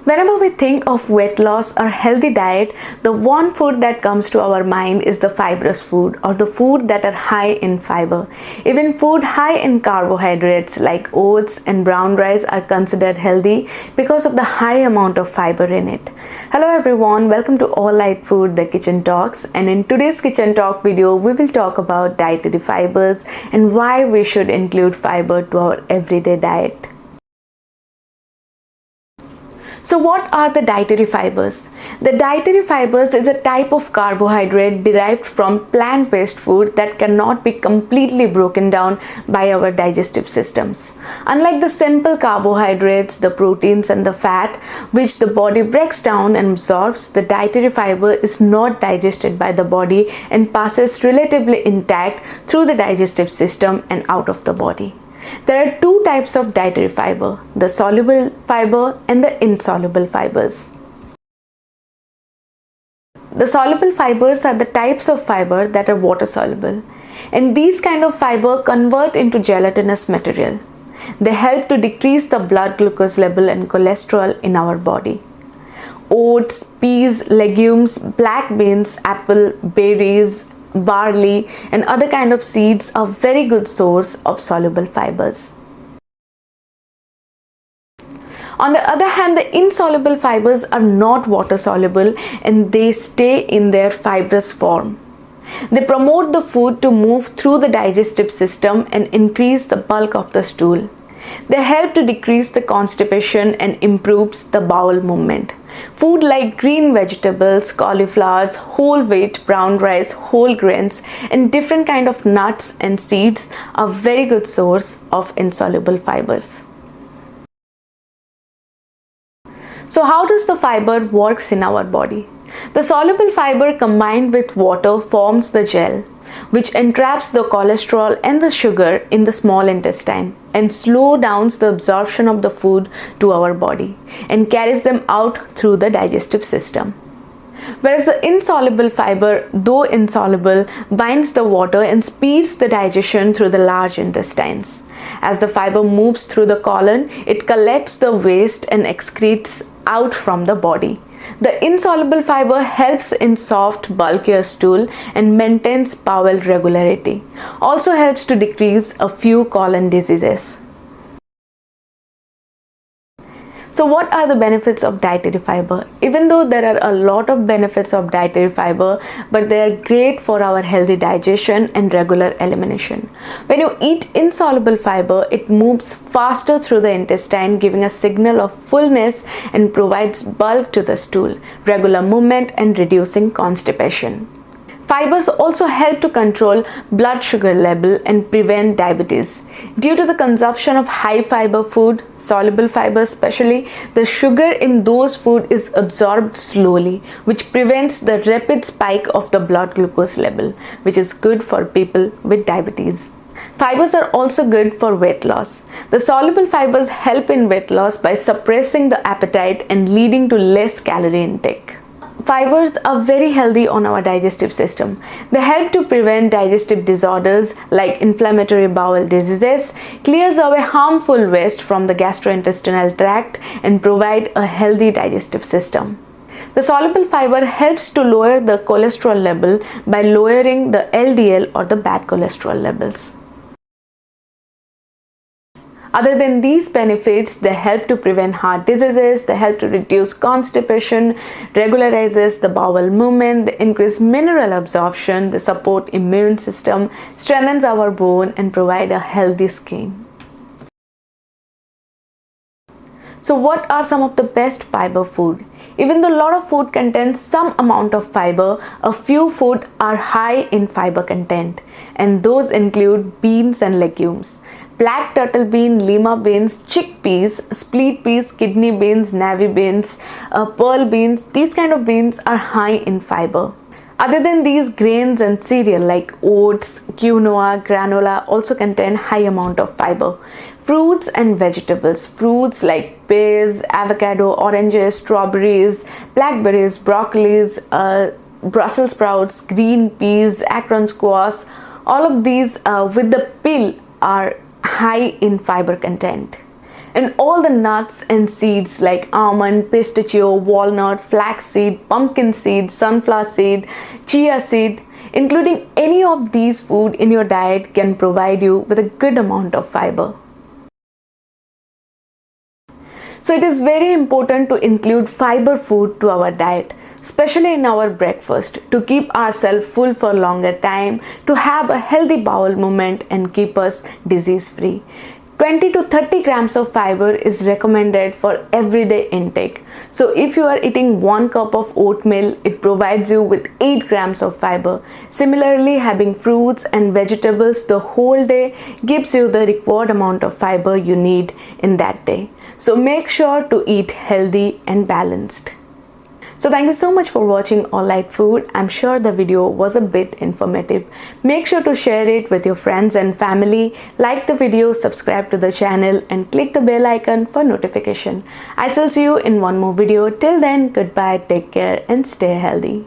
Whenever we think of weight loss or healthy diet, the one food that comes to our mind is the fibrous food or the food that are high in fiber. Even food high in carbohydrates like oats and brown rice are considered healthy because of the high amount of fiber in it. Hello everyone, welcome to All Lite Food, the Kitchen Talks, and in today's Kitchen Talk video, we will talk about dietary fibers and why we should include fiber to our everyday diet. So what are the dietary fibers? The dietary fibers is a type of carbohydrate derived from plant-based food that cannot be completely broken down by our digestive systems. Unlike the simple carbohydrates, the proteins and the fat, which the body breaks down and absorbs, the dietary fiber is not digested by the body and passes relatively intact through the digestive system and out of the body. There are two types of dietary fiber, the soluble fiber and the insoluble fibers. The soluble fibers are the types of fiber that are water soluble, and these kind of fiber convert into gelatinous material. They help to decrease the blood glucose level and cholesterol in our body. Oats, peas, legumes, black beans, apple, berries, barley and other kind of seeds are very good source of soluble fibers. On the other hand, the insoluble fibers are not water soluble and they stay in their fibrous form. They promote the food to move through the digestive system and increase the bulk of the stool. They help to decrease the constipation and improves the bowel movement. Food like green vegetables, cauliflowers, whole wheat, brown rice, whole grains and different kind of nuts and seeds are very good source of insoluble fibers. So how does the fiber works in our body? The soluble fiber combined with water forms the gel, which entraps the cholesterol and the sugar in the small intestine and slow down the absorption of the food to our body and carries them out through the digestive system. Whereas the insoluble fiber, though insoluble, binds the water and speeds the digestion through the large intestines. As the fiber moves through the colon, it collects the waste and excretes out from the body. The insoluble fiber helps in soft, bulkier stool and maintains bowel regularity. Also helps to decrease a few colon diseases. So what are the benefits of dietary fiber? Even though there are a lot of benefits of dietary fiber, but they are great for our healthy digestion and regular elimination. When you eat insoluble fiber, it moves faster through the intestine, giving a signal of fullness and provides bulk to the stool, regular movement and reducing constipation. Fibers also help to control blood sugar level and prevent diabetes. Due to the consumption of high fiber food, soluble fiber especially, the sugar in those food is absorbed slowly, which prevents the rapid spike of the blood glucose level, which is good for people with diabetes. Fibers are also good for weight loss. The soluble fibers help in weight loss by suppressing the appetite and leading to less calorie intake. Fibers are very healthy on our digestive system. They help to prevent digestive disorders like inflammatory bowel diseases, clears away harmful waste from the gastrointestinal tract and provide a healthy digestive system. The soluble fiber helps to lower the cholesterol level by lowering the LDL or the bad cholesterol levels. Other than these benefits, they help to prevent heart diseases, they help to reduce constipation, regularizes the bowel movement, they increase mineral absorption, they support immune system, strengthens our bone and provide a healthy skin. So what are some of the best fiber food? Even though a lot of food contains some amount of fiber, a few food are high in fiber content, and those include beans and legumes. Black turtle bean, lima beans, chickpeas, split peas, kidney beans, navy beans, pearl beans, these kind of beans are high in fiber. Other than these, grains and cereal like oats, quinoa, granola also contain high amount of fiber. Fruits and vegetables. Fruits like pears, avocado, oranges, strawberries, blackberries, broccolis, Brussels sprouts, green peas, acorn squash, all of these with the peel are high in fiber content. And all the nuts and seeds like almond, pistachio, walnut, flaxseed, pumpkin seed, sunflower seed, chia seed, including any of these food in your diet can provide you with a good amount of fiber. So it is very important to include fiber food to our diet, especially in our breakfast, to keep ourselves full for longer time, to have a healthy bowel movement and keep us disease free. 20 to 30 grams of fiber is recommended for everyday intake. So if you are eating 1 cup of oatmeal, it provides you with 8 grams of fiber. Similarly, having fruits and vegetables the whole day gives you the required amount of fiber you need in that day. So make sure to eat healthy and balanced. So thank you so much for watching All Lite Food. I'm sure the video was a bit informative. Make sure to share it with your friends and family. Like the video, subscribe to the channel and click the bell icon for notification. I shall see you in one more video. Till then, goodbye, take care and stay healthy.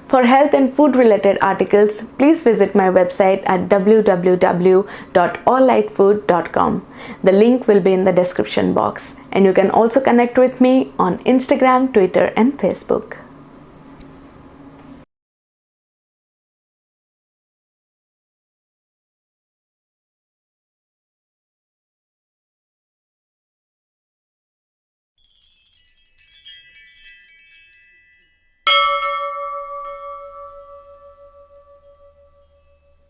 For health and food related articles, please visit my website at www.alllitefood.com. The link will be in the description box, and you can also connect with me on Instagram, Twitter and Facebook.